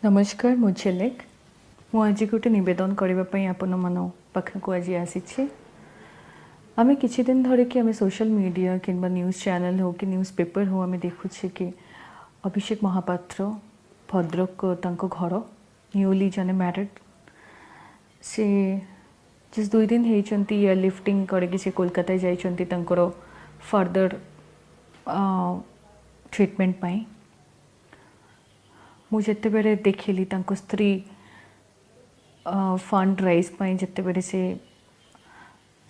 नमस्कार मु झेलेक मु आज गोटे नवेदन करने आपण मान पाखक आज आसी आम किसी दिन धरिकी आम सोशल मीडिया कि न्यूज़ चैनल हो कि न्यूज़ पेपर हो आम देखुचे कि अभिषेक महापात्र भद्रक तांको घर न्यूली जने मैरिड से जिस 2 दिन होती ईयर लिफ्टिंग करके से कोलकाता जाइछंती तांकर फर्दर ट्रीटमेंट पाई मुझे देखिली तांको स्त्री फंड राइज पाई जिते से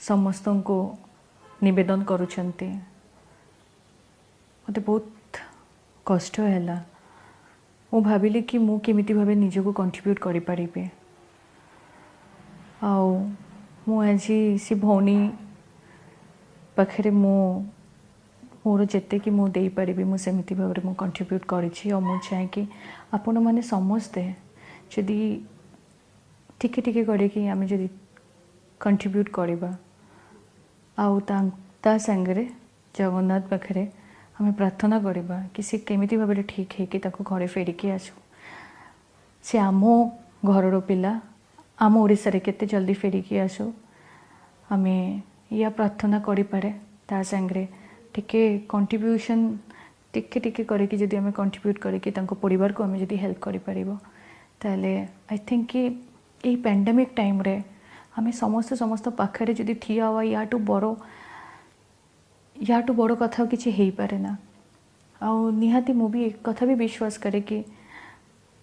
समस्त को निवेदन करुछंती मते बहुत कष्ट है मु भाविली कि मु केमिति भाबे निजको कंट्रीब्यूट करि परिबे आउ मु आज सी भौनी पाखरे मोर जेते कि मु देई परिबे मु सेमिति भाबरे मु कंट्रीब्यूट करिछि और मु चाहे कि आपण माने समस्ते जदि टिके टिके करके आम जदि कंट्रीब्यूट करबा आउ ता संगरे जगन्नाथ पाखरे आम प्रार्थना करबा कि से केमिति भाबरे ठीक है कि ताको घरे फेरिकी आसु से आम घरर पिला आम ओडिसा रे केते जल्दी फेरिकी आसु आमे या प्रार्थना करि पारे ता संगरे टिके कंट्रीब्यूशन टिके टिके करके जदि आम कंट्रीब्यूट करके तांको परिवार को आम जदि हेल्प करि परिबो ताले आई थिंक कि यही पैंडेमिक टाइम रे आम समस्त पाखरे जदि ठिया हुआ याटू बड़ कथा किसी हो पारे ना आउ निहाती मु भी एक कथा भी विश्वास करे कि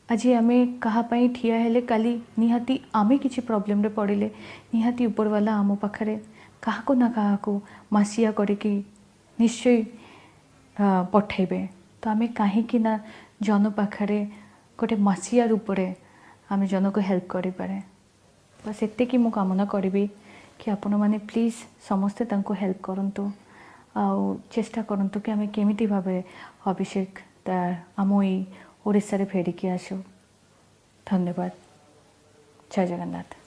आज आम कहापाई ठिया हेले काली निहाती आमे किसी प्रॉब्लम रे पड़िले निहाती ऊपर वाला आम पाखरे काहाको ना काहाको मासिया करके निश्चय पठेबे तो आम कहीं ना जन पाखरे गोटे मासिया रूप रे आम जन को हेल्प करि पारे बस एते कि मु कामना करी कि आपण माने प्लीज समस्ते तांको हेल्प करंतु आउ चेष्टा करंतु कि आम केमिति भाबे अभिषेक तार आम ओडिशा रे फेरिकी आसु। धन्यवाद। जय जगन्नाथ।